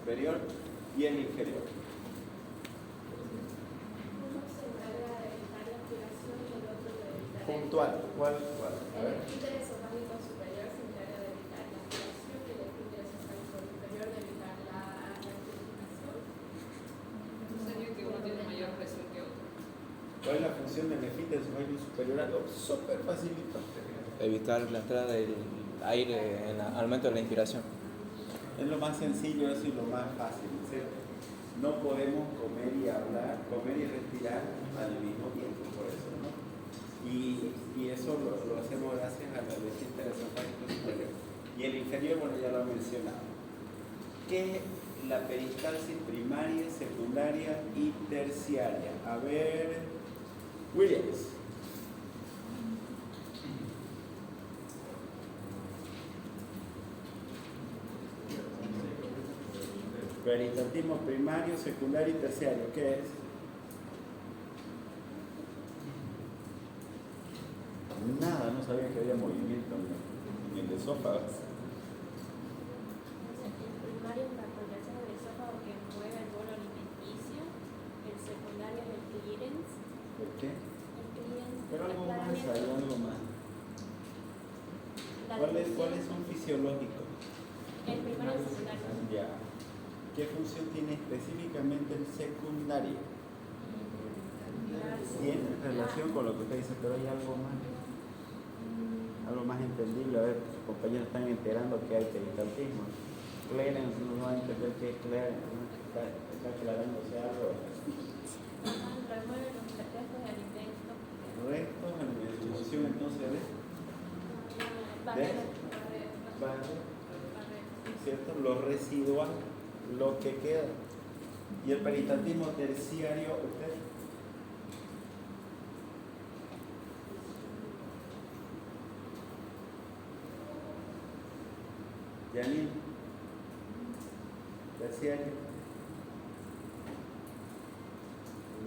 superior y el inferior. Uno se encarga de evitar la aspiración y el otro de evitar Puntual. ¿Cuál? A ver. el esfínter esofágico superior se encarga de evitar la aspiración y el esfínter esofágico inferior de evitar la purificación. Sería que uno tiene mayor presión que otro. ¿Cuál es la función del esfínter esofágico superior? Algo súper facilito. Evitar la entrada del aire en al momento de la inspiración. Es lo más sencillo, eso y lo más fácil, ¿cierto? No podemos comer y hablar, comer y respirar al mismo tiempo, por eso, ¿no? Y eso lo hacemos gracias a la esfínter esofágico superior. Y el inferior, bueno, ya lo he mencionado. ¿Qué es la peristalsis primaria, secundaria y terciaria? A ver, Williams. Peristaltismo primario, secundario y terciario, ¿qué es? Nada, no sabía que había movimiento en el esófago. El primario es la contracción del esófago que mueve el bolo alimenticio. El secundario es el clearance. ¿Por qué? El clearance Pero es algo más, claramente hay algo más. la ¿Cuáles son fisiológicos? El primario y el secundario. Ya. ¿Qué función tiene específicamente el secundario? Tiene relación con lo que usted dice, pero hay algo más entendible. A ver, sus compañeros están enterando que hay peristaltismo. Clarence no va a entender qué es Clarence, ¿no? Está aclarándose algo. Remueve los restos de alimentos. Restos en la distribución entonces de ¿cierto? Lo residual, lo que queda. Y el peristaltismo terciario, ¿usted? Janine, terciario.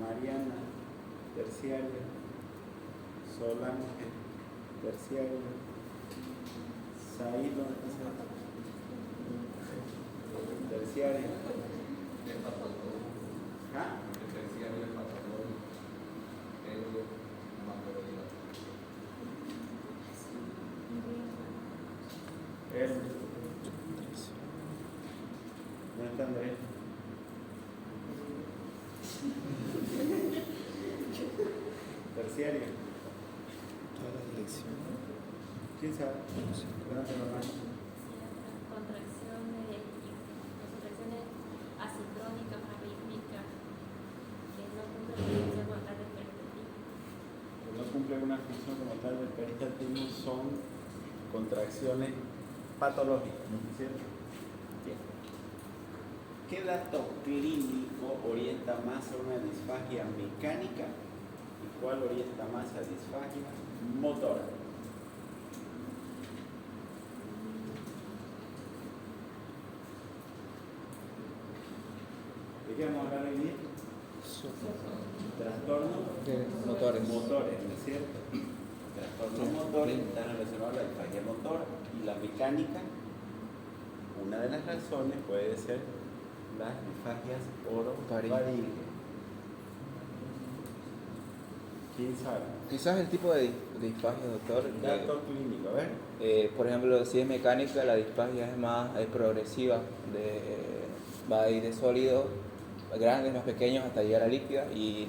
Mariana, terciario. Solange, terciario. Saído, terciario. ¿Ah? Él. ¿No está Andrés? Terciario. Toda la dirección. ¿Quién sabe? Levanta la mano. Contracciones asintrónicas, arrítmicas, que no cumplen la función como tal del peristaltismo. Que no cumplen una función como tal del peristaltismo son contracciones patológicas, ¿cierto? Bien. ¿Qué dato clínico orienta más a una disfagia mecánica y cuál orienta más a disfagia motora? ¿De qué vamos a hablar hoy día? Trastornos Motores. motores, ¿no es cierto? Trastornos motores están relacionados a la disfagia motora y la mecánica. Una de las razones puede ser las disfagias orofaríngea. ¿Quién sabe? Quizás el tipo de disfagia, doctor. Dato clínico, a ver. Por ejemplo, si es mecánica, la disfagia es progresiva. Va a ir de sólidos grandes, más pequeños, hasta llegar a líquida. Y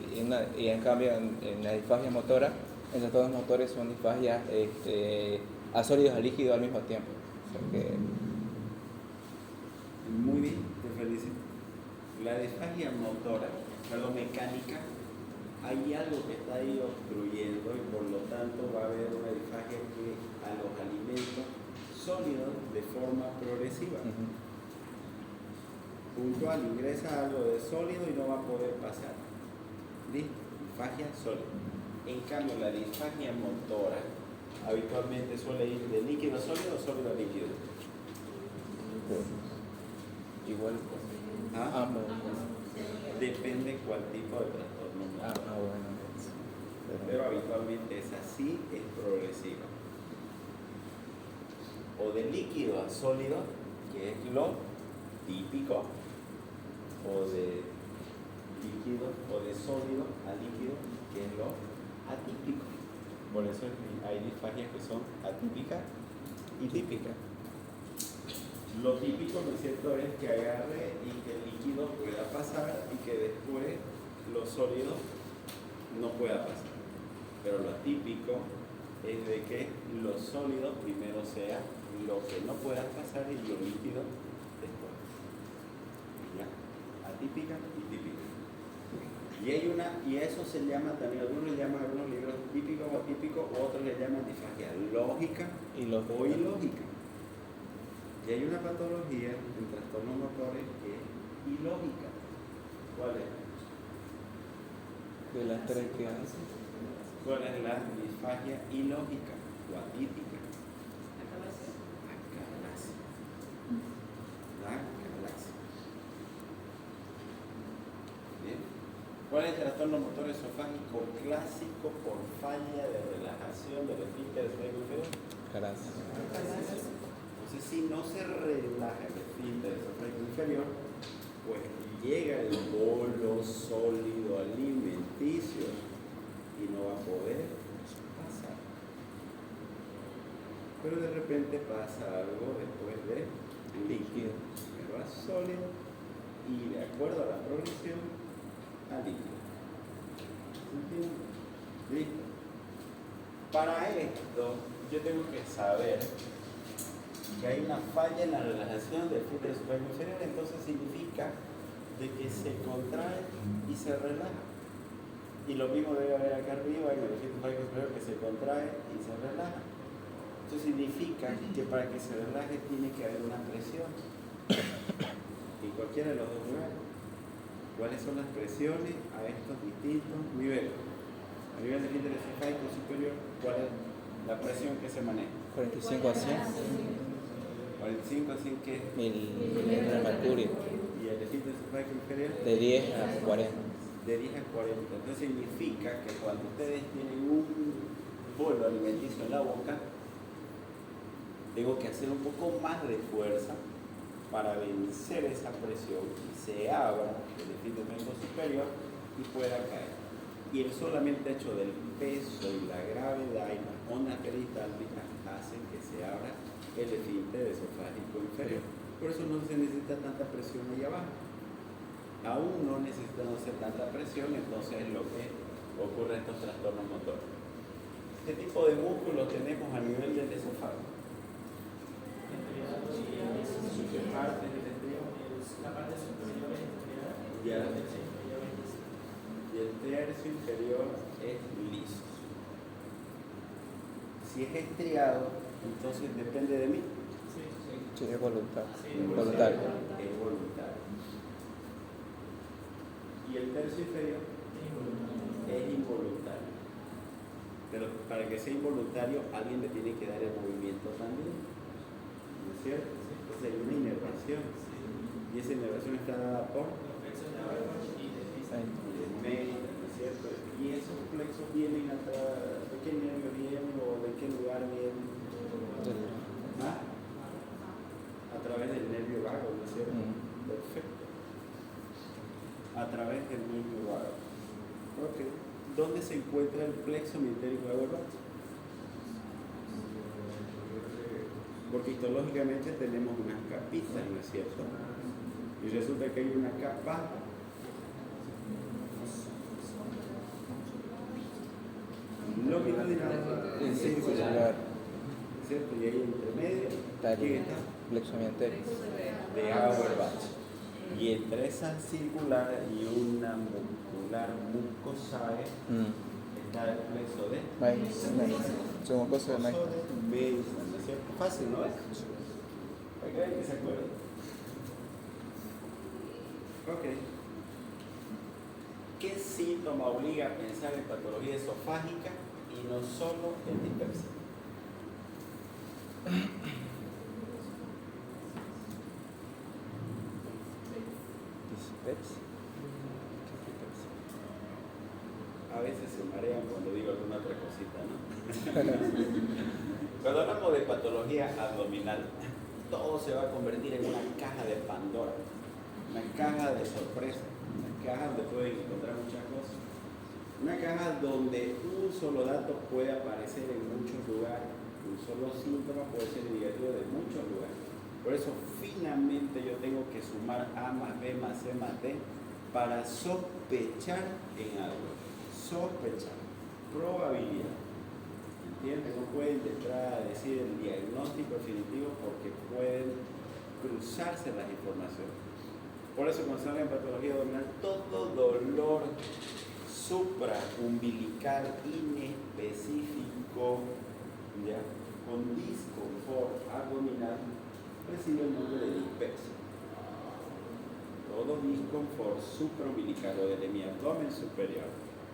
en cambio, en la disfagia motora, entre todos los motores son disfagias a sólidos, a líquidos al mismo tiempo. O sea que, Muy bien, te felicito. La disfagia motora, mecánica, hay algo que está ahí obstruyendo y por lo tanto va a haber una disfagia que a los alimentos sólidos de forma progresiva. Puntual, ingresa algo de sólido y no va a poder pasar. ¿Listo? Disfagia sólida. En cambio, la disfagia motora habitualmente suele ir de líquido a sólido o sólido a líquido. igual. ¿Ah? Ambos. Depende cuál tipo de trastorno. Bueno. Pero habitualmente es así, es progresiva. O de líquido a sólido, que es lo típico, o de líquido o de sólido a líquido, que es lo atípico. Por eso hay disfagias que son atípicas y típicas. Lo típico, ¿no es cierto?, es que agarre y que el líquido pueda pasar y que después lo sólido no pueda pasar. Pero lo atípico es de que lo sólido primero sea lo que no pueda pasar y lo líquido después. ¿Ya? Atípica y típica. Y eso se llama también, algunos le llaman algunos libros típicos o atípicos, otros le llaman disfagia lógica o ilógica. Y hay una patología en trastornos motores que es ilógica. ¿Cuál es? De las tres que hace. ¿Cuál es la disfagia ilógica o atípica? Acalasia. Acalasia. Bien. ¿Cuál es el trastorno motor esofágico clásico por falla de relajación del esfínter esofágico? Entonces, si no se relaja el esfínter esofágico inferior, pues llega el bolo sólido alimenticio y no va a poder pasar. Pero de repente pasa algo después de líquido. Primero a sólido y de acuerdo a la progresión a líquido. ¿Se entiende? ¿Listo? Para esto yo tengo que saber que hay una falla en la relajación del esfínter esofágico inferior, entonces significa de que se contrae y se relaja. Y lo mismo debe haber acá arriba en el esfínter esofágico inferior, que se contrae y se relaja. Esto significa que para que se relaje tiene que haber una presión en cualquiera de los dos lugares. ¿Cuáles son las presiones a estos distintos niveles? A nivel del esfínter esofágico superior, ¿cuál es la presión que se maneja? 45 a 100. 45 a 100, ¿qué? Milímetros de mercurio. ¿Y el esfínter esofágico inferior? De 10 a 40. De 10 a 40. Entonces significa que cuando ustedes tienen un bolo alimenticio en la boca, tengo que hacer un poco más de fuerza para vencer esa presión y se abra el esfínter esofágico superior y pueda caer. Y el solamente hecho del peso y la gravedad y las ondas peritálticas hacen que se abra el esfínter esofágico inferior. Por eso no se necesita tanta presión ahí abajo. Aún no necesitamos hacer tanta presión, entonces es lo que ocurre en estos trastornos motores. ¿Qué tipo de músculo tenemos a nivel del esófago? ¿Qué parte del estriado? La parte superior es estriada. Ya. Y el tercio inferior es liso. Si es estriado, entonces depende de mí. Sí, es voluntario. Voluntario. Es voluntario. Y el tercio inferior es involuntario. Pero para que sea involuntario, alguien le tiene que dar el movimiento también. ¿No es cierto? Entonces hay una inervación. Y esa inervación está dada por el medio, ¿no es cierto? Y esos flexos vienen atrás. ¿De qué nervio vienen o de qué lugar vienen? ¿Ah? A través del nervio vago, ¿no es cierto? Perfecto. A través del nervio vago. Ok. ¿Dónde se encuentra el plexo meentérico vago? Porque histológicamente tenemos unas capitas, ¿no es cierto? Y resulta que hay una capa longitudinal circular, ¿cierto? Y ahí entre medio, ¿quién está? Plexo mientérico. De Auerbach. Y entre esa circular y una muscular mucosae está el plexo de Somos cosas de Mason. Mason, ¿no es cierto? Fácil, ¿no es? Para que vean que se acuerden. Ok. ¿Qué síntoma obliga a pensar en patología esofágica y no solo en dispepsia? Dispepsia. A veces se marean cuando digo alguna otra cosita, ¿no? Cuando hablamos de patología abdominal, todo se va a convertir en una caja de Pandora. una caja de sorpresa, una caja donde pueden encontrar muchas cosas, una caja donde un solo dato puede aparecer en muchos lugares, un solo síntoma puede ser indicativo de muchos lugares. Por eso finalmente yo tengo que sumar A más B más C más D para sospechar en algo, sospechar, probabilidad. ¿Entiendes? No pueden entrar a decir el diagnóstico definitivo porque pueden cruzarse las informaciones. Por eso cuando se habla en patología abdominal, todo dolor supraumbilical inespecífico, ¿ya?, con disconfort abdominal, recibe el nombre de dispepsia. Todo disconfort supraumbilical o de mi abdomen superior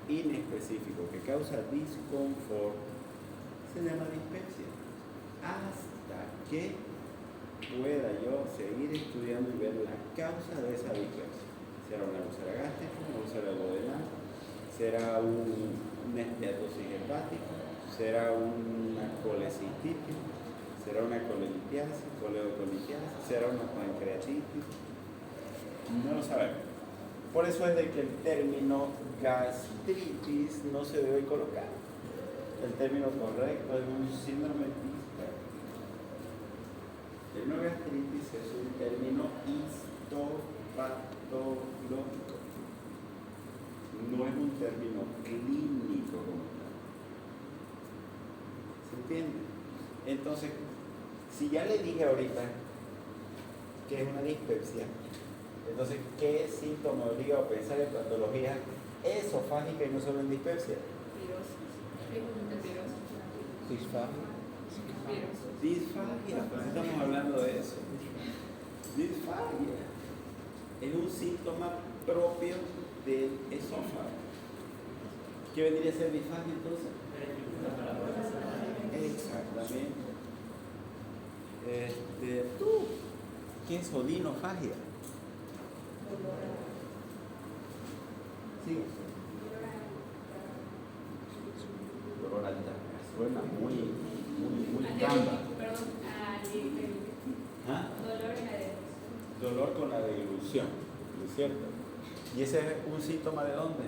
inespecífico que causa disconfort se llama dispepsia, hasta que pueda yo seguir estudiando y ver la causa de esa dispepsia. ¿Será una úlcera gástrica, una úlcera duodenal? ¿Será una esteatosis hepática? ¿Será una colecistitis? ¿Será una colelitiasis, coleocolitiasis? ¿Será una pancreatitis? No lo sabemos. Por eso es de que el término gastritis no se debe colocar. El término correcto es un síndrome dispéptico. El término gastritis es un término histopatológico. No es un término clínico como tal. ¿Se entiende? Entonces, si ya le dije ahorita que es una dispepsia, entonces, ¿qué síntoma obliga a pensar en patología esofágica y no solo en dispepsia? Disfagia, pues estamos hablando de eso. Disfagia es un síntoma propio del esófago. ¿Qué vendría a ser disfagia entonces? Exactamente. ¿Tú? ¿Quién es odinofagia? Sí. Dolor al taca. Suena muy gamba. Perdón, ¿Ah? dolor en la devolución. Dolor con la deglución, ¿no es cierto? ¿Y ese es un síntoma de dónde?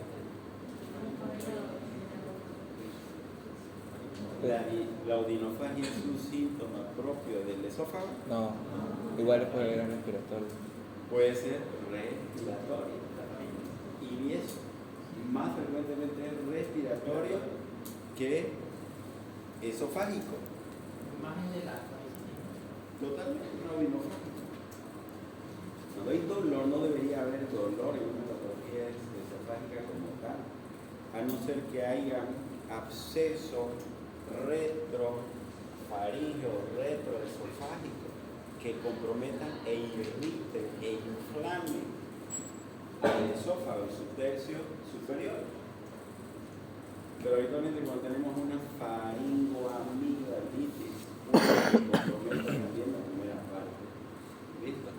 La odinofagia es un síntoma propio del esófago. No, igual es por el gran respiratorio. Puede ser respiratorio también. Y es más frecuentemente respiratorio que esofágico. Imagen de la Totalmente una odinofagia. Cuando hay dolor, no debería haber dolor en una patología esofágica como tal, a no ser que haya absceso retrofaríngeo, retroesofágico, que comprometan e irriten e inflamen al esófago en su tercio superior. Pero habitualmente cuando tenemos una faringoamigdalitis, que compromete también la primera parte. ¿Listo?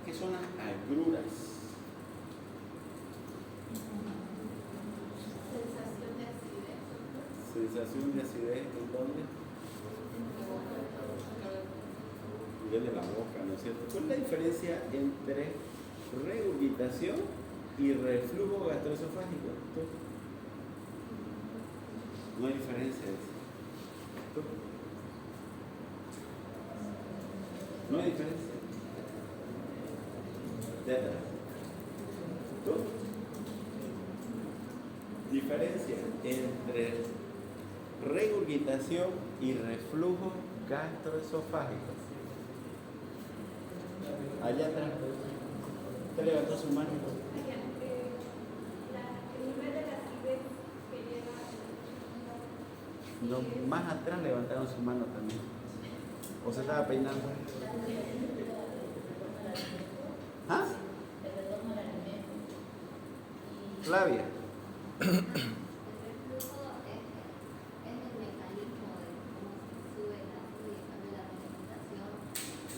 ¿Qué son las agruras? Sensación de acidez. Sensación de acidez, ¿en dónde? Nivel de la boca, ¿no es cierto? ¿Cuál es la diferencia entre regurgitación y reflujo gastroesofágico? ¿Tú? No hay diferencia. ¿Tú? No hay diferencia. Detrás. ¿Tú? Diferencia entre regurgitación y reflujo gastroesofágico. Allá atrás. Usted levantó su mano. Oigan, el nivel de la acidez que lleva. No, más atrás levantaron su mano también. ¿O se estaba peinando? ¿Ah? Flavia. El reflujo es el mecanismo de cómo sube el ácido y cambia la alimentación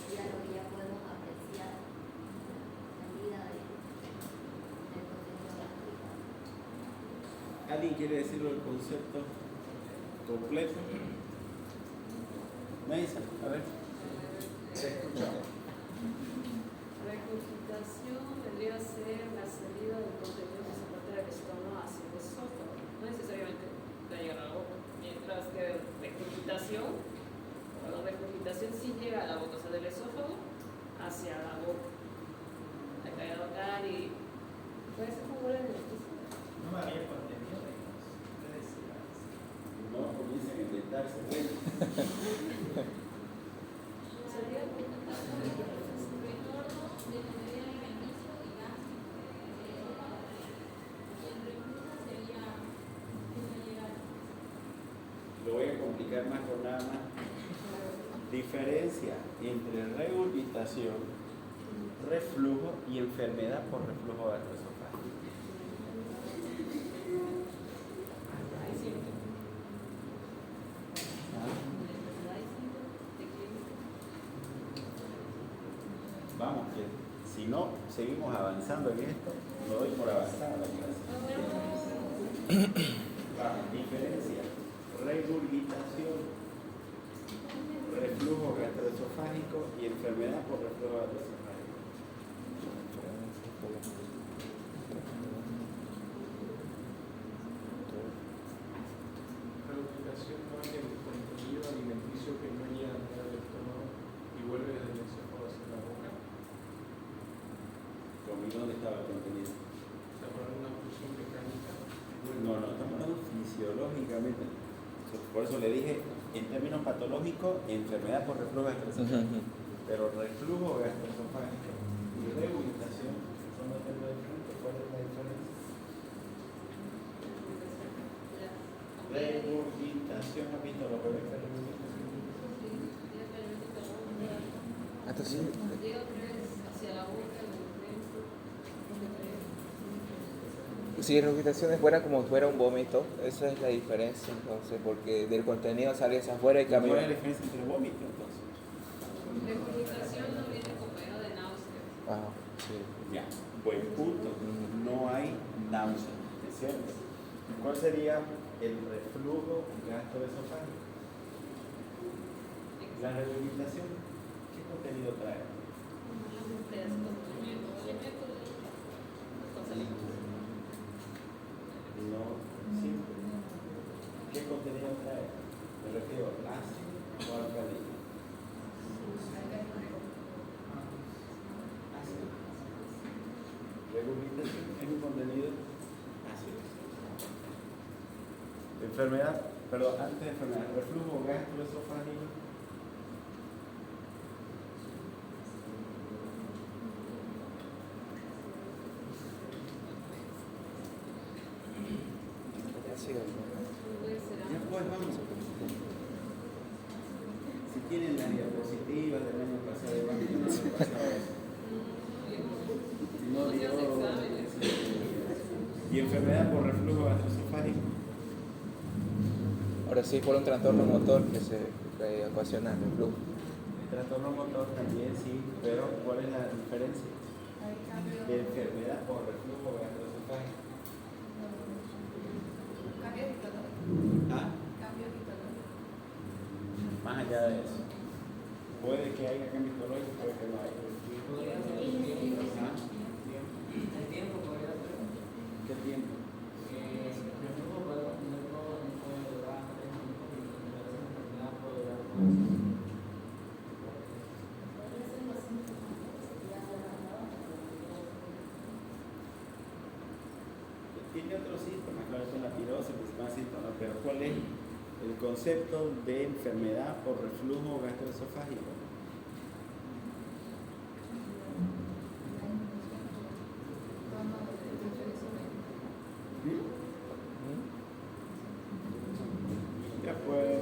y a lo que ya podemos apreciar la salida del contenido gástrico. ¿Alguien quiere decirlo el concepto completo? Maisa, a ver. Se escucha. Regurgitación boca. Hay que ahogar y puede ser como una beneficio. No me había contenido de ustedes. No comiencen a inventarse. Sería Lo voy a complicar más con nada más. Diferencia entre regurgitación, reflujo y enfermedad por reflujo gastroesofágico. Vamos, que si no seguimos avanzando en esto, lo doy por avanzada la clase. Vamos, diferencia, regurgitación, reflujo gastroesofágico y enfermedad por reflujo gastroesofágico. Regurgitación no es el contenido alimenticio que no llega a entrar al estómago y vuelve desde el esófago hacia la boca. ¿Conmigo dónde estaba el contenido? O sea, por una función mecánica. No, estamos hablando fisiológicamente. Por eso le dije, en términos patológicos, enfermedad por reflujo gastroesofágico. Pero reflujo gastroesofágico y regurgitación son dos términos diferentes. ¿Cuál es la diferencia? Regurgitación, ¿has visto lo que es la regurgitación? Hasta sí. hacia la boca, Si la regurgitación es buena como si fuera un vómito, esa es la diferencia entonces, porque del contenido sale hacia afuera y ¿Cuál cambia. es la diferencia entre vómito entonces? regurgitación no viene acompañado de náuseas. Ah, sí. Ya, buen punto. No hay náusea, ¿es cierto? ¿Cuál sería el reflujo gastroesofágico? La regurgitación, ¿qué contenido trae? Un pedacito con saliva. No, simple. ¿Qué contenido trae? Me refiero ácido o alcalino. Ácido. Regurgitación es un contenido ácido. Enfermedad, perdón, antes de enfermedad, reflujo gastroesofágico. Sí, Después vamos. Si tienen las diapositivas del año pasado, del año pasado, no dio. Y enfermedad por reflujo gastroesofágico. ahora sí, por un trastorno motor que se ocasiona el reflujo. El trastorno motor también sí, pero ¿cuál es la diferencia? De enfermedad por reflujo gastroesofágico. ¿Ah? Más allá de eso. Puede que haya cambio histológico, puede que no haya. ¿Ah? El tiempo podría ser. ¿Qué tiempo? El reflujo no puede durar 3 minutos y la enfermedad puede durar más. Tiene otros síntomas, claro, son la tirosis, principal síntoma, pero ¿cuál es el concepto de enfermedad por reflujo gastroesofágico? Ya pues,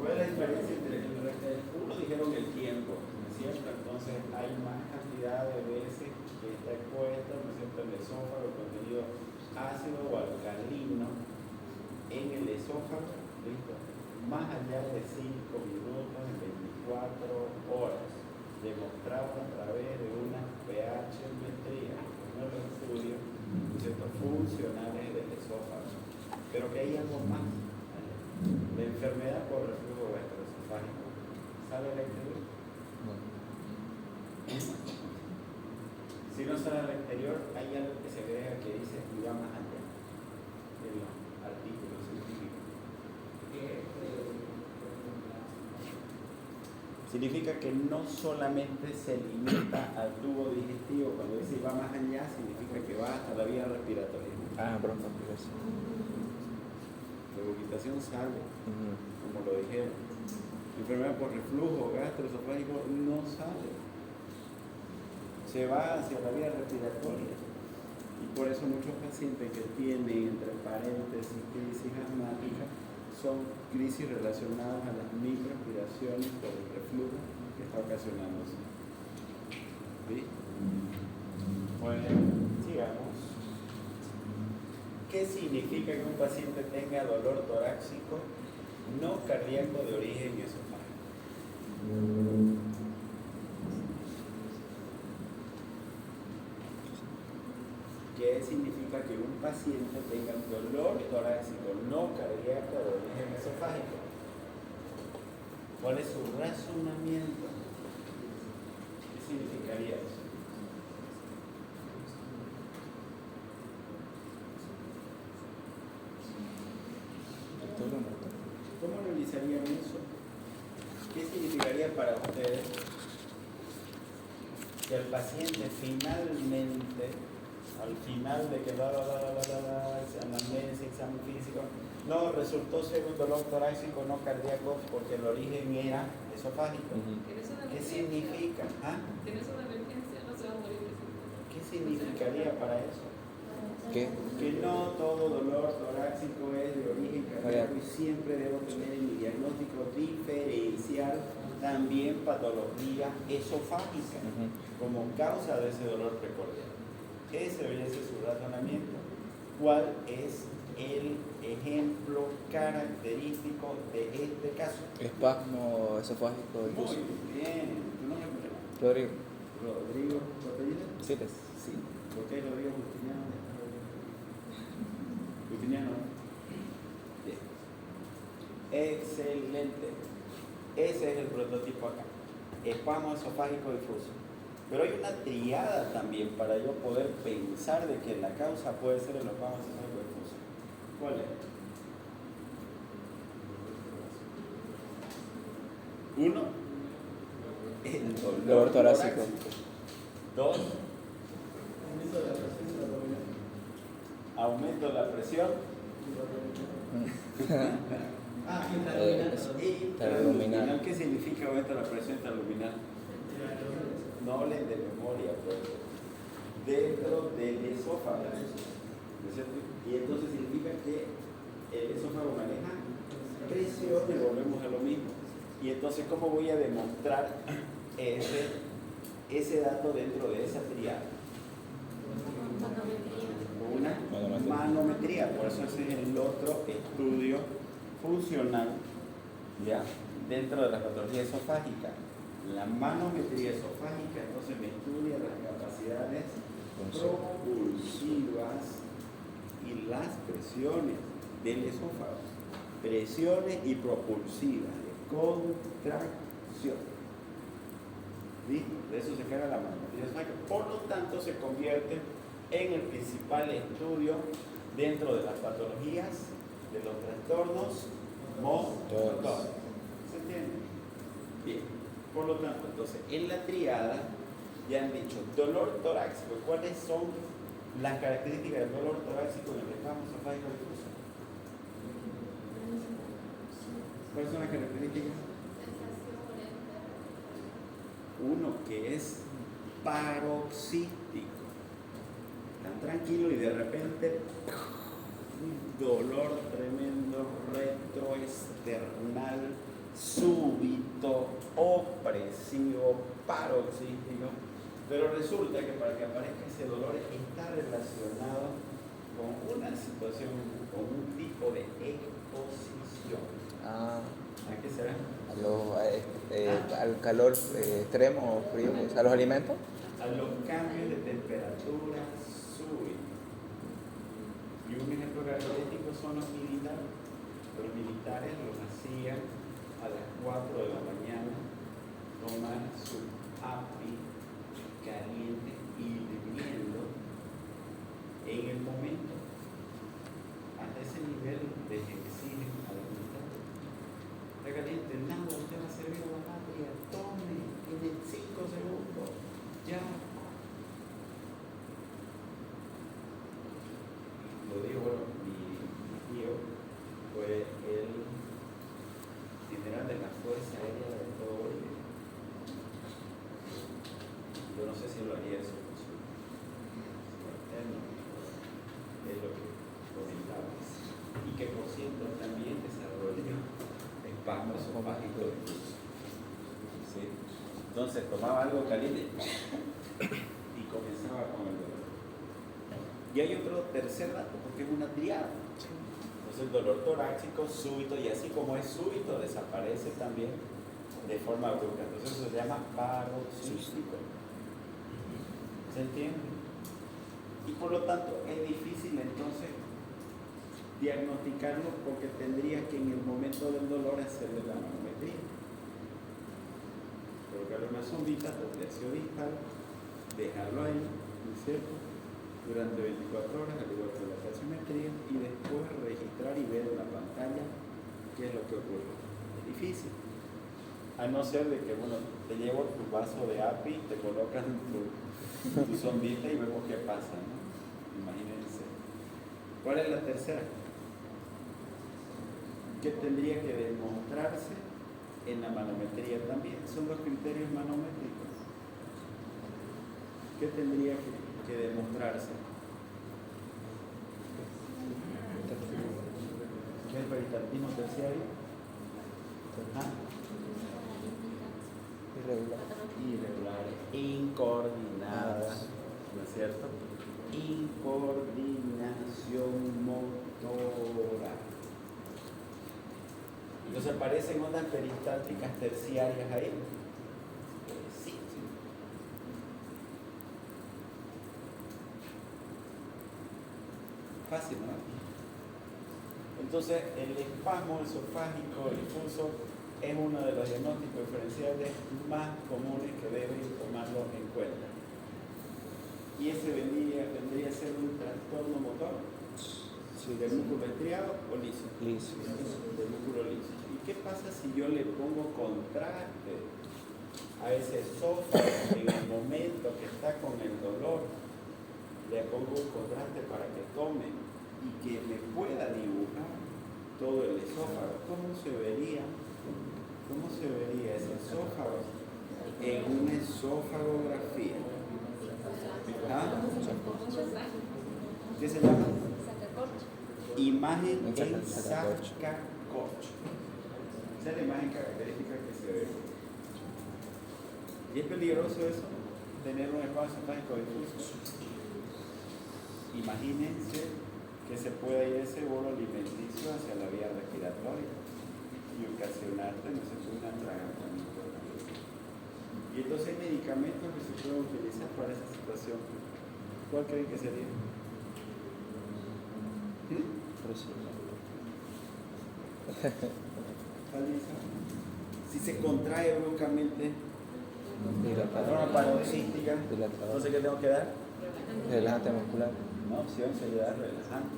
¿cuál es la diferencia entre el resto? Uno dijeron el tiempo, ¿no es cierto? Entonces hay más cantidad de veces que está expuesto, ¿no es cierto?, el esófago, el contenido ácido o alcalino en el esófago, ¿listo? Más allá de 5 minutos en 24 horas, demostrado a través de una pH-metría, unos estudios, ¿no es cierto?, funcionales del esófago. Pero que hay algo más allá. La enfermedad por reflujo gastroesofágico, ¿sabe la exterior? Si no sale al exterior, hay algo que se agrega que dice y va más allá del artículo científico. Significa que no solamente se limita al tubo digestivo, cuando dice va más allá, significa que va hasta la vía respiratoria. Ah, broncoaspiración. La regurgitación sale, como lo dijeron. Enfermedad por reflujo gastroesofágico no sale. Se va hacia la vía respiratoria. Y por eso muchos pacientes que tienen, entre paréntesis, crisis asmáticas, son crisis relacionadas a las microaspiraciones por el reflujo que está ocasionándose. ¿Sí? Bueno, sigamos. ¿Qué significa que un paciente tenga dolor torácico no cardíaco de origen esofágico? ¿Qué significa que un paciente tenga un dolor torácico no cardíaco de origen esofágico? ¿Cuál es su razonamiento? ¿Qué significaría eso? ¿Cómo analizarían eso? ¿Qué significaría para ustedes que el paciente finalmente, al final de que anamnesis, examen físico, no resultó ser un dolor torácico no cardíaco porque el origen era esofágico? ¿Qué significa? ¿Ah? Tienes una emergencia, no se va a morir de síntoma. ¿Qué significaría para eso? ¿Qué? Que no todo dolor torácico es de origen cardíaco y siempre debo tener en mi diagnóstico diferencial también patología esofágica como causa de ese dolor precordial. Ese debería ser su razonamiento. ¿Cuál es el ejemplo característico de este caso? Espasmo esofágico difuso. Muy bien. ¿Tu nombre? Rodrigo. Rodrigo. ¿Tu apellido? Siles. Sí. ¿Por qué Rodrigo Justiniano? Justiniano. Bien. Excelente. Ese es el prototipo acá. Espasmo esofágico difuso. Pero hay una triada también para yo poder pensar de que la causa puede ser el espasmo esofágico difuso. ¿Cuál es? Uno, el Dolor torácico. Dos, aumento de la presión. Intraluminal. ¿Qué significa aumento de la presión intraluminal? No hablen de memoria, pues. Dentro del esófago. ¿No es cierto? Y entonces significa que el esófago maneja presión y volvemos a lo mismo. Y entonces, ¿cómo voy a demostrar ese dato dentro de esa triada? Una manometría. Por eso ese es el otro estudio funcional, ¿ya? Dentro de la patología esofágica. La manometría esofágica, entonces me estudia las capacidades propulsivas y las presiones del esófago. Presiones y propulsivas de contracción. ¿Sí? De eso se carga la manometría esofágica. Por lo tanto, se convierte en el principal estudio dentro de las patologías de los trastornos motores. ¿Se entiende? Bien. Por lo tanto, entonces, en la triada ya han dicho dolor torácico. ¿Cuáles son las características del dolor torácico en el espasmo esofágico difuso? ¿Cuáles son las características? Uno que es paroxístico. Tan tranquilo y de repente un dolor tremendo, retroesternal, súbito, opresivo, paroxístico. Pero resulta que para que aparezca ese dolor está relacionado con una situación, con un tipo de exposición. ¿A qué será? Al calor extremo o frío, pues, a los alimentos. A los cambios de temperatura súbitos. Y un ejemplo característico son los militares. Los militares los hacían a las 4 de la mañana tomar su api caliente hirviendo en el momento. Hasta ese nivel de exigen a los militares. Está caliente, nada, usted va a servir a la patria, todo esofágico difuso. ¿Sí? Entonces tomaba algo caliente y comenzaba con el dolor. Y hay otro tercer dato, porque es una triada. Entonces el dolor torácico súbito, y así como es súbito, desaparece también de forma brusca. Entonces eso se llama paroxístico. ¿Se entiende? Y por lo tanto es difícil entonces diagnosticarlo, porque tendría que en el momento del dolor hacerle la manometría. Colocarle una sondita del tercio distal, dejarlo ahí, ¿no es cierto?, durante 24 horas, al igual que la calcimetría, y después registrar y ver en la pantalla qué es lo que ocurre. Es difícil. A no ser de que, bueno, te llevo tu vaso de API, te colocas tu sondita y vemos qué pasa, ¿no? Imagínense. ¿Cuál es la tercera? Que tendría que demostrarse en la manometría también. Son los criterios manométricos. ¿Qué tendría que demostrarse? ¿Qué es el peristaltismo terciario? ¿Ah? Irregulares, incoordinadas, ¿no es cierto? Incoordinación motora. Entonces aparecen ondas peristálticas terciarias ahí. Sí. Fácil, ¿no? Entonces el espasmo esofágico difuso es uno de los diagnósticos diferenciales más comunes que deben tomarlo en cuenta. Y ese vendría a ser un trastorno motor del músculo estriado o liso. Del músculo liso. ¿Y qué pasa si yo le pongo contraste a ese esófago en el momento que está con el dolor? Le pongo un contraste para que tome y que me pueda dibujar todo el esófago. ¿Cómo se vería ese esófago en una esofagografía? ¿Ah? ¿Qué se llama? Imagen en Saca-Korch. Esa es la imagen característica que se ve. Y es peligroso eso, tener un espacio esofágico difuso. Imagínense que se pueda ir ese bolo alimenticio hacia la vía respiratoria y ocasionarte, no sé, un atragantamiento. Y entonces hay medicamentos que se pueden utilizar para esa situación. ¿Cuál creen que sería? Si se contrae bruscamente de forma paroxística, entonces ¿qué tengo que dar? Relajante muscular. Una opción sería dar relajante.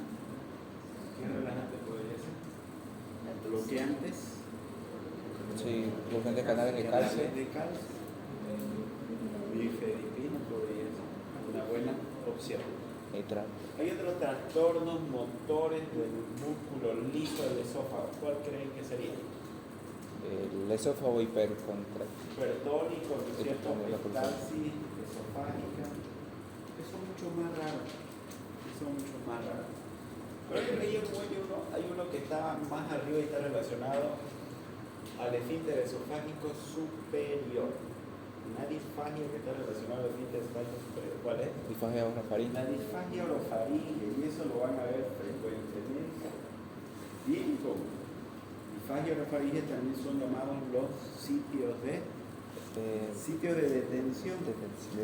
¿Qué relajante podría ser? Bloqueantes. Sí, bloqueantes canales de calcio. Bifedipina podría ser una buena opción. Neutral. Hay otros trastornos motores del músculo liso del esófago. ¿Cuál creen que sería? El esófago hipercontráctil. Hipertónico, ¿no es cierto? Peristalsis esofágica. Eso es mucho más raro. Pero hay uno que está más arriba y está relacionado al esfínter esofágico superior. Una disfagia que está relacionada al esfínter esofágico superior. ¿Cuál es? Disfagia orofaringe. La disfagia orofaringe, y eso lo van a ver frecuentemente. Bien común. Disfagia orofaringe también son llamados los sitios de detención. De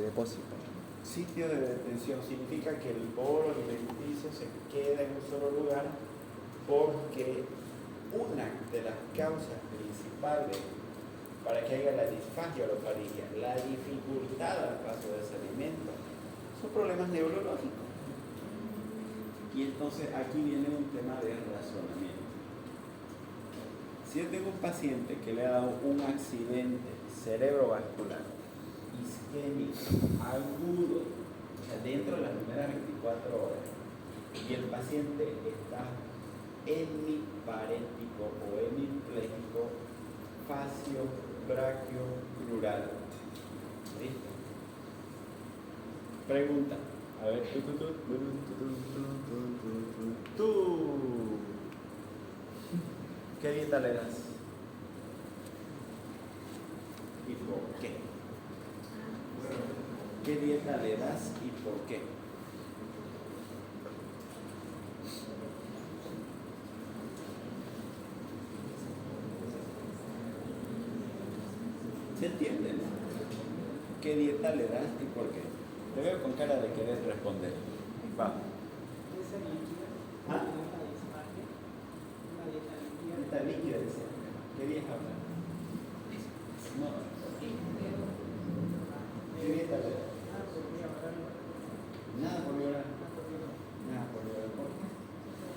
depósito. Sitio de detención significa que el bolo alimenticio se queda en un solo lugar porque una de las causas principales para que haya la disfagia orofaringe, la dificultad al paso de ese alimento, son problemas neurológicos. Y entonces aquí viene un tema de razonamiento. Si yo tengo un paciente que le ha dado un accidente cerebrovascular isquémico agudo, o sea, dentro de las primeras 24 horas, y el paciente está hemiparético o hemipléjico, facio, braquio, crural. ¿Listo? Pregunta. A ver, tú. ¿Qué dieta le das? y por qué? ¿Qué dieta le das y por qué? ¿Se entiende? ¿No? ¿Qué dieta le das y por qué? Te veo con cara de querer responder. Vamos. Esa líquida, ¿Ah? una disfagia, una dieta líquida. Dieta líquida, dice. ¿Qué dieta habla? No. ¿Qué dieta le das? Nada por llorar. Nada por llorar. ¿Por qué?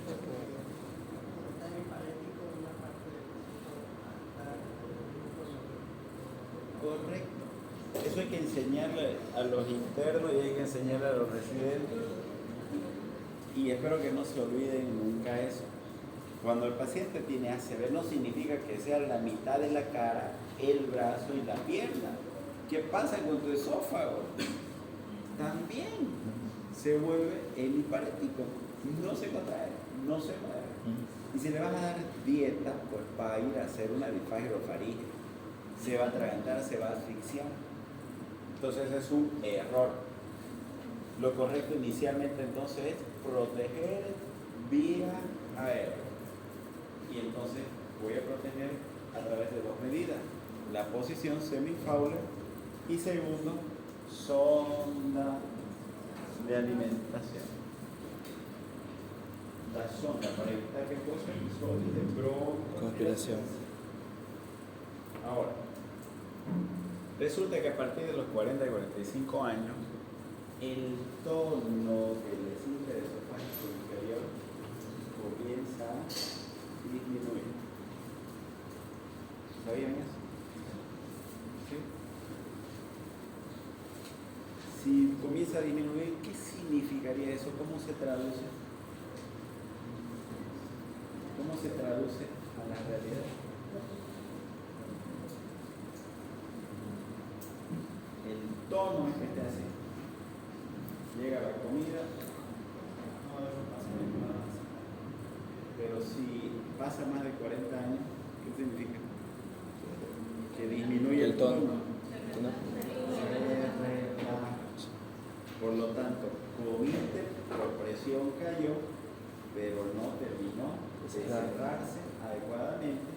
Está en el palético una parte del Correcto. Eso hay que enseñarle a los internos y hay que enseñarle a los residentes. Y espero que no se olviden nunca eso. Cuando el paciente tiene ACV no significa que sea la mitad de la cara, el brazo y la pierna. ¿Qué pasa con tu esófago? También se vuelve hemiparético. No se contrae, no se mueve. Y si le vas a dar dieta, pues va a ir a hacer una disfagia orofaringe. Se va a atragantar, se va a asfixiar. Entonces es un error. Lo correcto inicialmente entonces es proteger vía aérea. Y entonces voy a proteger a través de dos medidas. La posición semi-Fowler y segundo, sonda de alimentación. La sonda para evitar que cosa de Conspiración. Ahora, resulta que a partir de los 40 y 45 años, el tono del esfínter esofágico inferior comienza a disminuir. ¿Sabían eso? ¿Sí? Si comienza a disminuir, ¿qué significaría eso? ¿Cómo se traduce? ¿Cómo se traduce a la realidad? El tono es que esté así. Llega la comida, pero si pasa más de 40 años, ¿qué significa? Que disminuye el tono. Por lo tanto, comiste, por presión cayó, pero no terminó de cerrarse adecuadamente.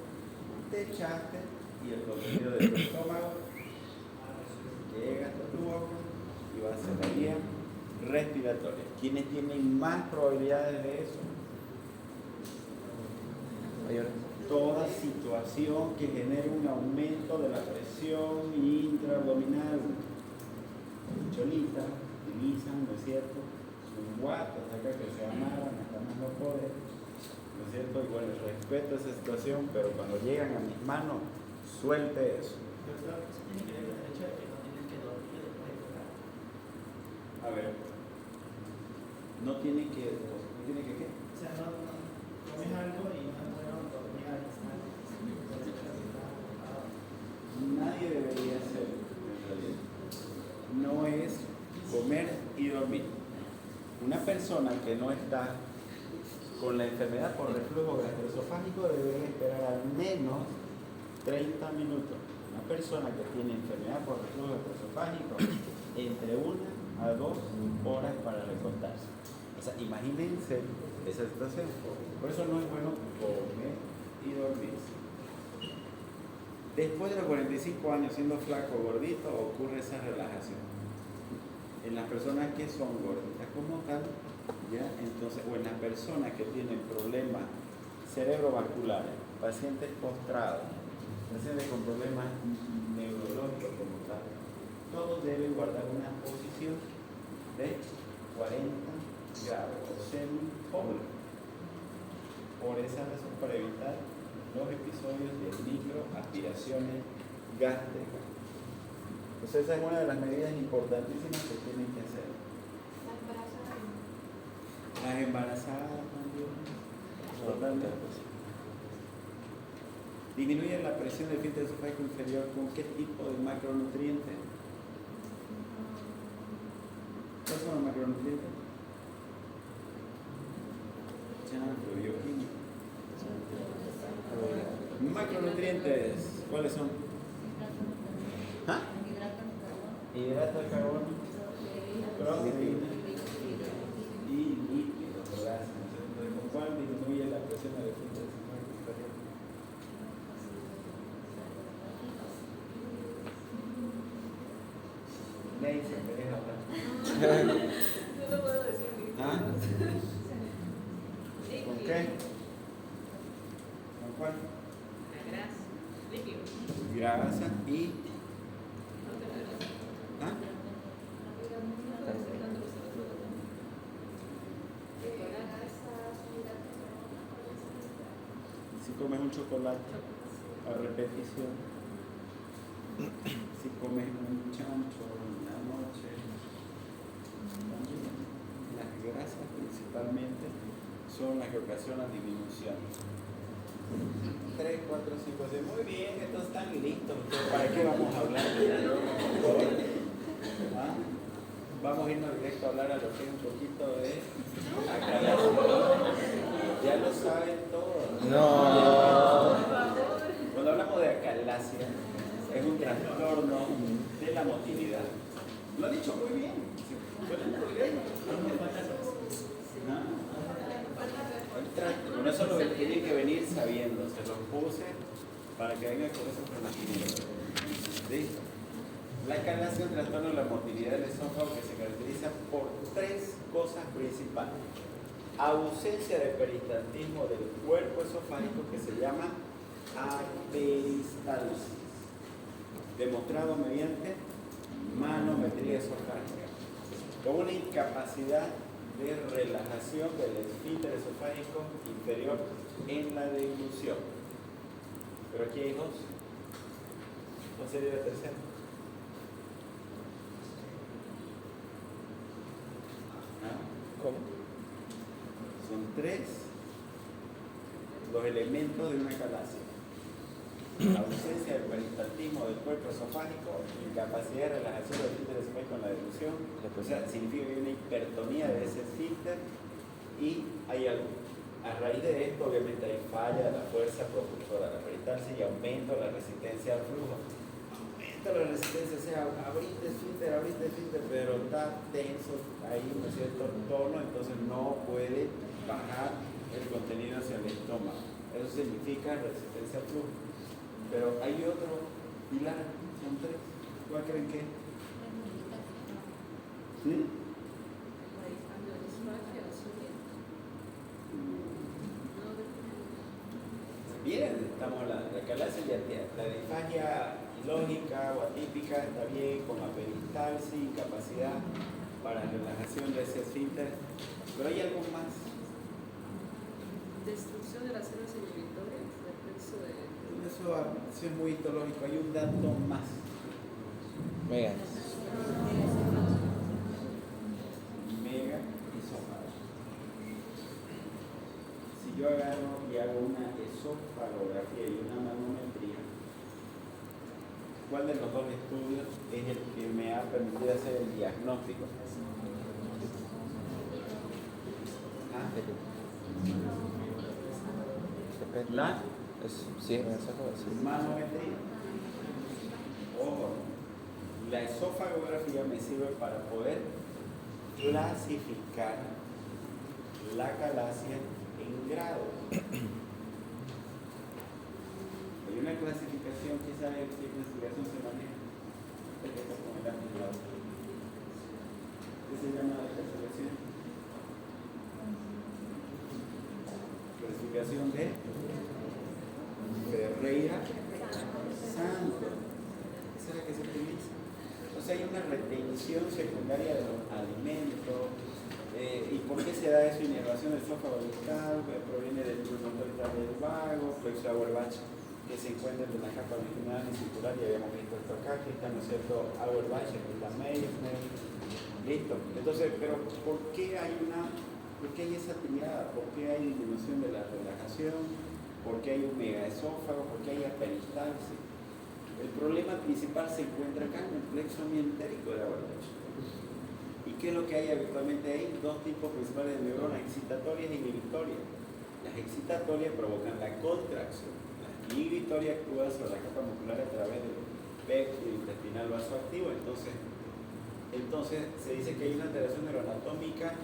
Te echaste y el contenido de tu estómago llega hasta tu boca y va a ser la vía respiratoria. ¿Quiénes tienen más probabilidades de eso? Toda situación que genere un aumento de la presión intraabdominal. Cholita, utilizan, ¿no es cierto?, sus guatas acá que se amarran hasta más no poder, ¿no es cierto? Y bueno, respeto esa situación, pero cuando llegan a mis manos, suelte eso. Doctor, eso tiene que ver con el hecho de que no tienes que dormir después de tocar. A ver, no tiene que qué. O sea, no comes algo y no es bueno dormir al instante. Nadie debería hacerlo, en realidad. No es comer y dormir. Una persona que no está con la enfermedad por reflujo gastroesofágico debe esperar al menos 30 minutos. Una persona que tiene enfermedad por reflujo gastroesofágico, entre 1 a 2 horas para recostarse. O sea, imagínense esa situación. Por eso no es bueno comer y dormir. Después de los 45 años, siendo flaco o gordito, ocurre esa relajación. En las personas que son gorditas como tal, ¿ya? Entonces, o en las personas que tienen problemas cerebrovasculares, pacientes postrados, pacientes con problemas neurológicos como tal, todos deben guardar una posición de 40 grados o semi-Fowler. Por esa razón, para evitar los episodios de microaspiraciones gástricas. Entonces esa es una de las medidas importantísimas que tienen que hacer. Las embarazadas también. Totalmente. Disminuye la presión del esfínter esofágico inferior con qué tipo de macronutrientes. ¿Cuáles son los macronutrientes? Bioquímica. Macronutrientes, ¿cuáles son? ¿Ah? Hidrato de carbono, proteína y líquidos, ¿verdad? Entonces, ¿con cuál disminuye la presión del esfínter esofágico inferior? Ley se me deja hablar. No lo puedo decir. ¿Ah? ¿Con qué? ¿Con cuál? La grasa, líquido. Grasa y... ¿Ah? Si comes un chocolate a repetición, si comes un chancho en la noche, también las grasas principalmente son las que ocasionan disminución. 3, 4, 5, 6. Muy bien, estos están listos. ¿Para qué vamos a hablar de hoy? ¿Ah? Vamos a irnos directo a hablar a lo que es un poquito de acalasia. Ya lo saben todos. No. Cuando hablamos de acalasia, es un trastorno de la motilidad. Lo ha dicho muy bien. Con eso lo tienen que venir sabiendo. Se los puse para que vengan con esos conocimientos. ¿Listo? La acalasia es un trastorno de la motilidad del esófago que se caracteriza por 3 cosas principales. Ausencia de peristaltismo del cuerpo esofágico que se llama aperistalsis, demostrado mediante manometría esofágica, con una incapacidad de relajación del esfínter esofágico inferior en la deglución. Pero aquí hay 2. ¿Cuál sería la tercera? ¿Cómo? Son 3 los elementos de una acalasia: ausencia del peristaltismo del cuerpo esofágico, incapacidad de relajación del esfínter esofágico con la deglución, o sea, significa que hay una hipertonía de ese esfínter, y hay algo. A raíz de esto, obviamente, hay falla de la fuerza propulsora de la peristalsis y aumento de la resistencia al flujo. Aumenta la resistencia, o sea, abriste esfínter, pero está tenso, hay un cierto tono, entonces no puede bajar el contenido hacia el estómago. Eso significa resistencia al flujo. Pero hay otro pilar, son 3. ¿Cuál creen que es? ¿Sí? Bien, estamos hablando de la acalasia y la disfagia ilógica o atípica está bien, con aperistalsis, incapacidad para relajación de ese esfínter. Pero hay algo más. Destrucción de las células inhibitorias del plexo de... Eso es muy histológico. Hay un dato más. Mega. Mega esófago. Si yo agarro y hago una esofagografía y una manometría, ¿cuál de los 2 estudios es el que me ha permitido hacer el diagnóstico? ¿Ah? La Sí, me saco así. manometría. Ojo, la esofagografía me sirve para poder clasificar la acalasia en grados. Hay una clasificación, ¿quién sabe qué clasificación se maneja? ¿Qué se llama la clasificación? Clasificación de Ferreira Santos. Esa es la que se utiliza. O sea, hay una retención secundaria de los alimentos. ¿Y por qué se da eso? Inervación del esófago distal, proviene del motor del vago, plexo Auerbach, que se encuentra entre la capa longitudinal y circular, y habíamos visto esto acá, que está, ¿no es cierto?, Auerbach, aquí está Meissner. Listo. Entonces, pero ¿por qué hay esa triada? ¿Por qué hay disminución de la relajación? ¿Por qué hay un megaesófago? ¿Por qué hay aperistalsis? El problema principal se encuentra acá en el plexo mientérico de Auerbach. ¿Y qué es lo que hay habitualmente ahí? 2 tipos principales de neuronas, excitatorias e inhibitorias. Las excitatorias provocan la contracción. Las inhibitorias actúan sobre la capa muscular a través de espectro intestinal vasoactivo, entonces se dice que hay una alteración neuroanatómica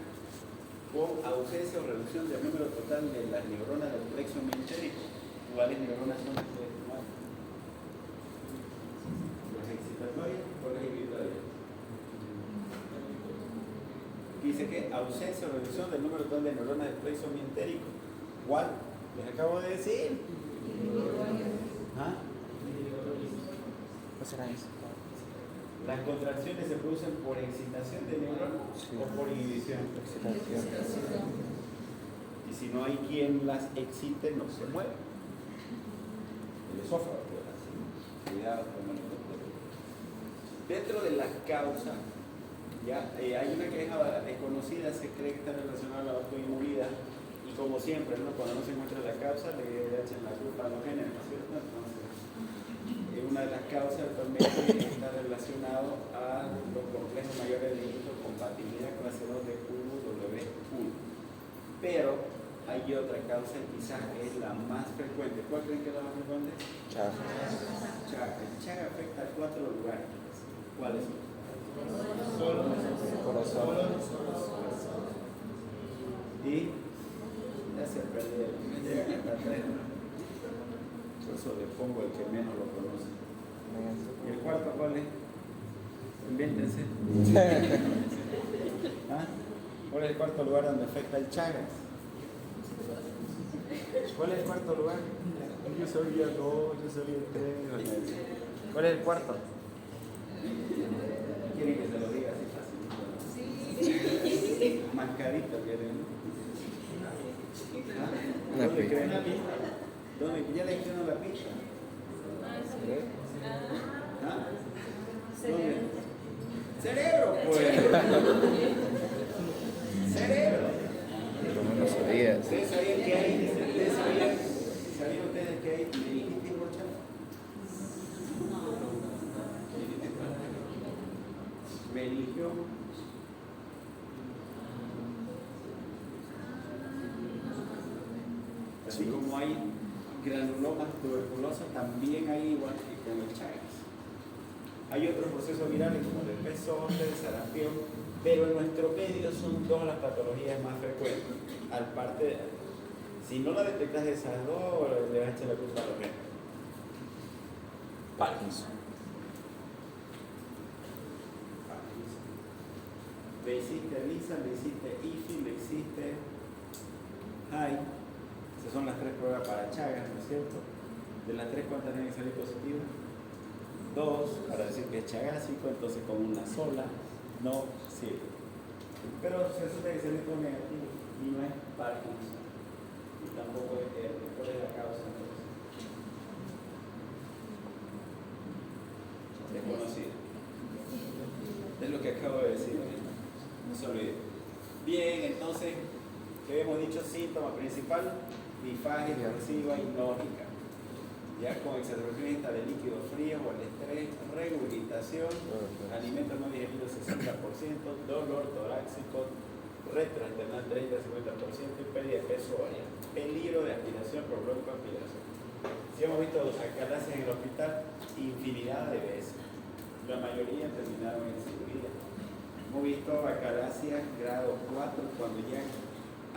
con ausencia o reducción del número total de las neuronas del plexo meentérico. ¿Cuáles neuronas son ustedes? ¿Las excitatorias o las inhibitorias? Dice que ausencia o reducción del número total de neuronas del plexo meentérico. ¿Cuál? Les acabo de decir. ¿Ah? ¿Qué será eso? Las contracciones se producen por excitación de neuronas o por inhibición. Excitación. Y si no hay quien las excite, no se mueve. El esófago, así. Cuidado con el esófago. Dentro de las causas, ya hay una que es conocida, se cree que está relacionada a la autoinmunidad. Y como siempre, ¿no? Cuando no se encuentra la causa, le echan la culpa a los genes, ¿no es cierto? Entonces, una de las causas actualmente está relacionado a los complejos mayores de histocompatibilidad clase 2 de QW1. Pero hay otra causa y quizás es la más frecuente. ¿Cuál creen que es la más frecuente? Chaga. El Chaga afecta a 4 lugares. ¿Cuáles son? Corazón. Y ya se perdió. Por eso le pongo el que menos lo conoce. ¿Y el cuarto cuál es? Invéntense. ¿Ah? ¿Cuál es el cuarto lugar donde afecta el Chagas? ¿Cuál es el cuarto lugar? Yo sabía 2, yo sabía 3. ¿Cuál es el cuarto? ¿Quieren que se lo diga así fácil? Sí. Mascarito quieren. ¿Ah? ¿Dónde creen? ¿Dónde? ¿Ya le dijeron la pista? ¿Ah? ¿Dónde? Cerebro, pues. Cerebro. Como no sabías. ¿Ustedes sabían que hay? ¿Sabían ustedes que hay meningitis por Chaga? Meningioma. Así como hay granulomas tuberculosos, también hay igual que con el Chagas. Hay otros procesos virales como el herpes zóster, el sarampión, pero en nuestro medio son dos las patologías más frecuentes. Al parte, si no la detectas de esas dos, le vas a echar la culpa a los genes. Parkinson. Le hiciste Lisa, le hiciste IFI, le hiciste HAI. Esas son las 3 pruebas para Chagas, ¿no es cierto? De las 3, ¿cuántas tienen que salir positivas? 2, para decir que es chagásico, entonces con una sola no sirve. Pero se supone que se le pone negativo y no es Parkinson. Y tampoco es herpes. ¿Cuál es la causa entonces? Desconocida. Es lo que acabo de decir, no se olvide. Bien, entonces, ¿qué hemos dicho? Síntoma principal, disfagia excesiva y nógica. Ya con exacerbación de líquido frío o el estrés, regurgitación, alimentos no digeridos 60%, dolor torácico, retroesternal 30-50% y pérdida de peso ovaria. Peligro de aspiración por broncoaspiración. Si hemos visto acalacias en el hospital infinidad de veces, la mayoría terminaron en cirugía. Hemos visto acalacias grado 4 cuando ya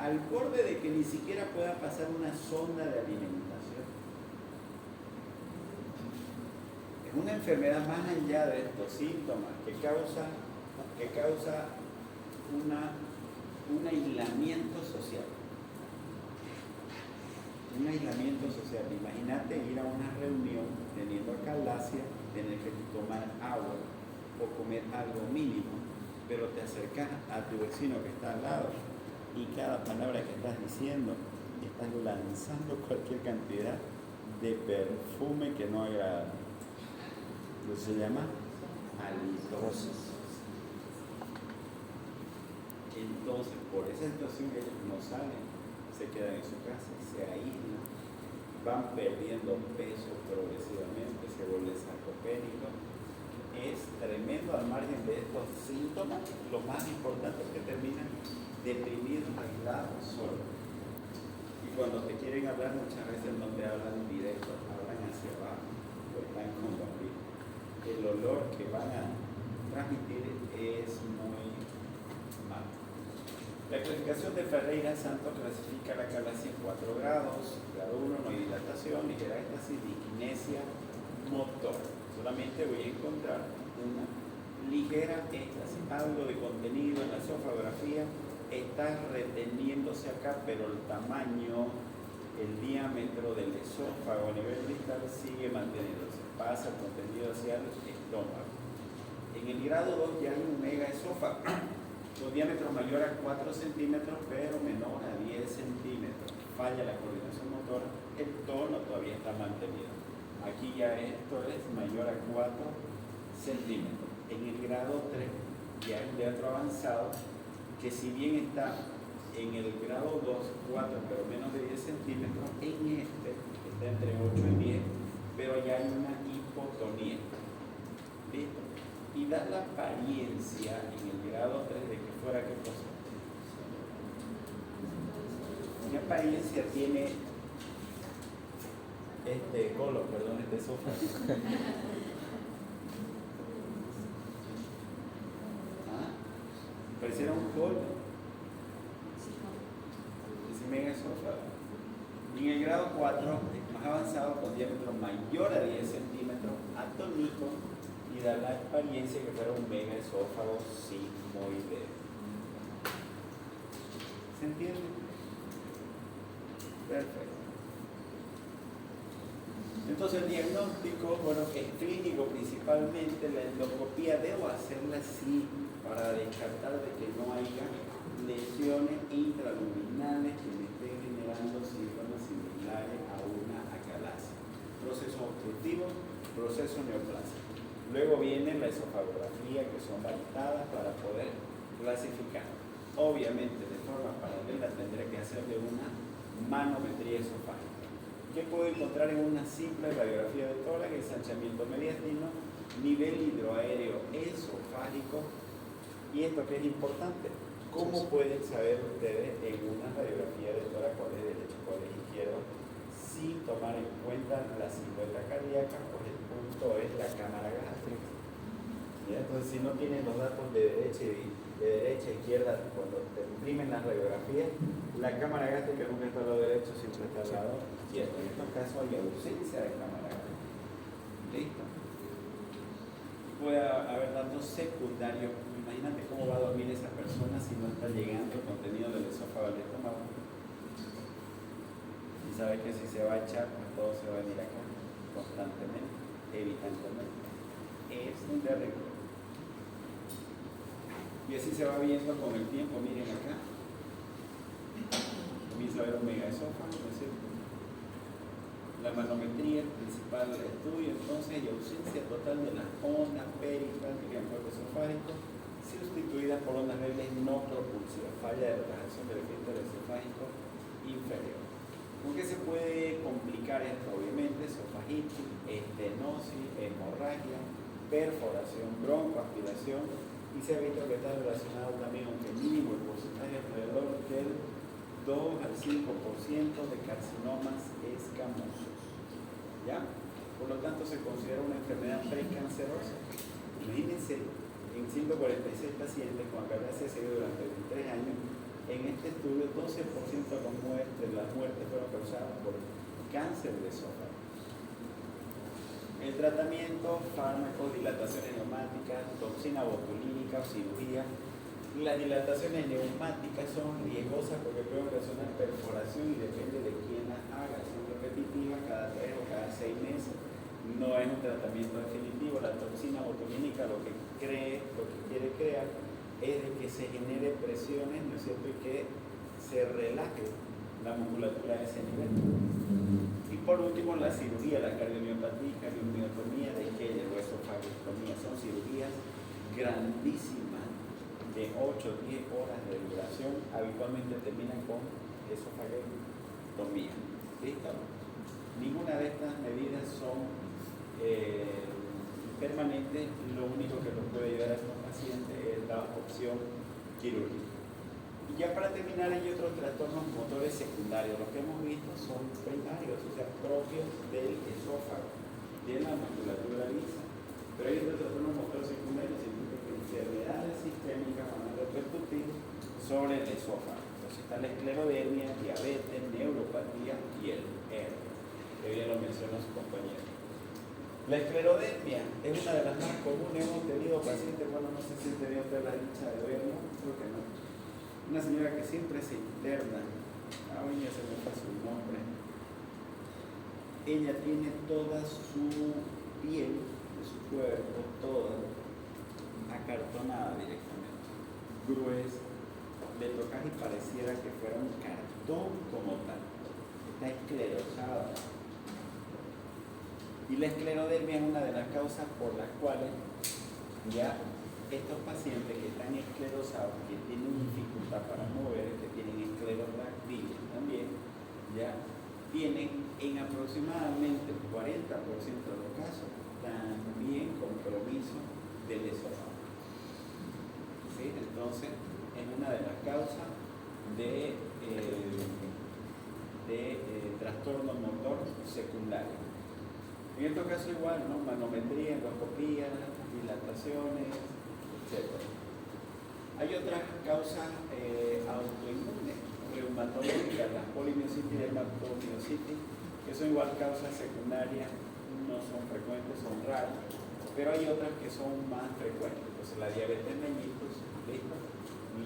al borde de que ni siquiera pueda pasar una sonda de alimentación. Una enfermedad más allá de estos síntomas que causa un aislamiento social. Un aislamiento social. Imagínate ir a una reunión teniendo acalacia, tener que tomar agua o comer algo mínimo, pero te acercas a tu vecino que está al lado y cada palabra que estás diciendo estás lanzando cualquier cantidad de perfume que no agrada. Lo se llama halitosis. Entonces, por esa situación que ellos no salen, se quedan en su casa, se aíslan, van perdiendo peso progresivamente, se vuelven sarcopénicos. Es tremendo al margen de estos síntomas. Lo más importante es que terminan deprimidos, aislados, solos. Y cuando te quieren hablar, muchas veces no te hablan directo, hablan hacia abajo, o están con los el olor que van a transmitir es muy malo. La clasificación de Ferreira Santos clasifica la calasia en 4 grados. Grado 1, no hay dilatación, ligera éxtasis, disquinesia motor. Solamente voy a encontrar una ligera éxtasis, algo de contenido en la esofagografía, está reteniéndose acá, pero el tamaño, el diámetro del esófago a nivel distal sigue manteniéndose, pasa el contenido hacia el estómago. En el grado 2 ya hay un megaesófago, con diámetro mayor a 4 centímetros, pero menor a 10 centímetros. Falla la coordinación motora, el tono todavía está mantenido. Aquí ya esto es mayor a 4 centímetros. En el grado 3 ya es un teatro avanzado que si bien está en el grado 2, 4, pero menos de 10 centímetros, en este está entre 8 y 10, pero ya hay una hipotonía. ¿Listo? Y da la apariencia en el grado 3 de que fuera qué cosa. ¿Qué apariencia tiene este esófago? Pareciera un colon, ese megaesófago. Y en el grado 4, más avanzado, con diámetro mayor a 10 centímetros, atónico, y da la apariencia que fuera un megaesófago sigmoideo. ¿Se entiende? Perfecto. Entonces el diagnóstico, bueno, es clínico principalmente. La endoscopía debo hacerla así para descartar de que no haya lesiones intraluminales que me estén generando síntomas similares a una acalasia. Proceso obstructivo, proceso neoplásico. Luego viene la esofagografía, que son validadas para poder clasificar. Obviamente, de forma paralela tendré que hacerle una manometría esofágica. ¿Qué puedo encontrar en una simple radiografía de tórax? Ensanchamiento mediastino, nivel hidroaéreo esofágico. Y esto que es importante, ¿cómo pueden saber ustedes en una radiografía de tórax cuál es derecho, cuál es izquierdo? Sin tomar en cuenta la silueta cardíaca, pues el punto es la cámara gástrica. ¿Ya? Entonces, si no tienen los datos de derecha a izquierda, cuando te imprimen las radiografías, la cámara gástrica nunca está al lado derecho, siempre está al lado izquierdo. En estos casos hay ausencia de cámara gástrica. ¿Listo? Puede haber datos secundarios. Imagínate cómo va a dormir esa persona si no está llegando el contenido del esófago al estómago. Y sabe que si se va a echar, pues todo se va a venir acá constantemente, evidentemente. Es terrible. Y así se va viendo con el tiempo. Miren acá, comienza a haber un megaesófago, ¿no es cierto? La manometría principal del estudio, entonces, hay ausencia total de las ondas perifránticas en cuerpo esofágico, sustituidas por ondas leves no propulsivas, falla de relajación del esfínter esofágico inferior. ¿Con qué se puede complicar esto? Obviamente, esofagitis, estenosis, hemorragia, perforación, broncoaspiración, y se ha visto que está relacionado también, aunque mínimo el porcentaje alrededor del 2 al 5% de carcinomas escamosos. ¿Ya? Por lo tanto, se considera una enfermedad precancerosa. Imagínense, en 146 pacientes con acalasia seguida durante 23 años, en este estudio 12% de las muertes fueron causadas por cáncer de esófago. El tratamiento, fármacos, dilataciones neumáticas, toxina botulínica o cirugía. Las dilataciones neumáticas son riesgosas porque pueden ocasionar perforación y depende de quién las haga. Son repetitivas cada 3 o cada 6 meses. No es un tratamiento definitivo. La toxina botulínica lo que quiere crear es de que se genere presiones, ¿no es cierto? Y que se relaje la musculatura a ese nivel. Y por último, la cirugía, la cardiomiopatía, cardiomiotomía de Keller o esofagostomía. Son cirugías grandísimas de 8 o 10 horas de duración. Habitualmente terminan con esofagostomía. ¿Listo? Ninguna de estas medidas son permanentes. Lo único que nos puede ayudar a estos pacientes es la opción quirúrgica. Y ya para terminar, hay otros trastornos motores secundarios. Los que hemos visto son primarios, o sea, propios del esófago, de la musculatura lisa. Pero hay otros trastornos motores secundarios significa que enfermedades sistémicas van a repercutir sobre el esófago. Entonces está la esclerodermia, diabetes, neuropatía y el herpes, que bien lo mencionó su compañero. La esclerodermia es una de las más comunes. Hemos tenido pacientes, bueno, no sé si han tenido usted la dicha de verlo, creo que no. Una señora que siempre se interna, hoy ya se me fue su nombre. Ella tiene toda su piel de su cuerpo, toda acartonada directamente, gruesa. Le tocas y pareciera que fuera un cartón como tal. Está esclerosada. Y la esclerodermia es una de las causas por las cuales ya estos pacientes que están esclerosados, que tienen dificultad para mover, que tienen esclerobractilia también, ya tienen en aproximadamente el 40% de los casos también compromiso del esófago. ¿Sí? Entonces, es una de las causas de trastorno motor secundario. En estos casos igual, ¿no? Manometría, endoscopía, dilataciones, etc. Hay otras causas autoinmunes, reumatológicas, las polimiositis y dermatomiositis, que son igual causas secundarias, no son frecuentes, son raras, pero hay otras que son más frecuentes. Entonces la diabetes mellitus, ¿listo?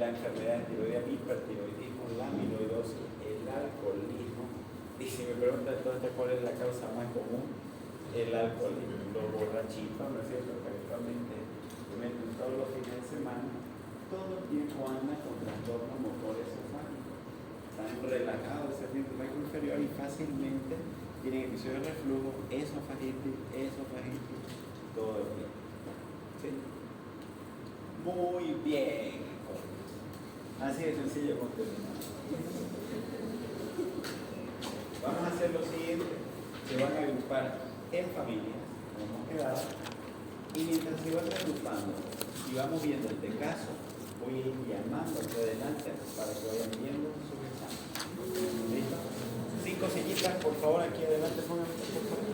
La enfermedad de tiroidea, hipertiroidismo, la amiloidosis, el alcoholismo. Y si me preguntan entonces cuál es la causa más común, el alcoholismo, los borrachitos, ¿no es cierto? Que actualmente se meten todos los fines de semana, todo el tiempo andan con trastorno motor esofágico. Están relajados, ese ambiente inferior y fácilmente tienen episodios de reflujo, esofagitis, todo el tiempo. ¿Sí? Muy bien. Así de sencillo como terminar. Vamos a hacer lo siguiente: se van a agrupar en familias, como hemos quedado, y mientras se van agrupando y vamos viendo este caso, voy a ir llamando hacia adelante para que vayan viendo sus exámenes. ¿Listo? 5 sillitas, por favor, aquí adelante, pongan, por favor.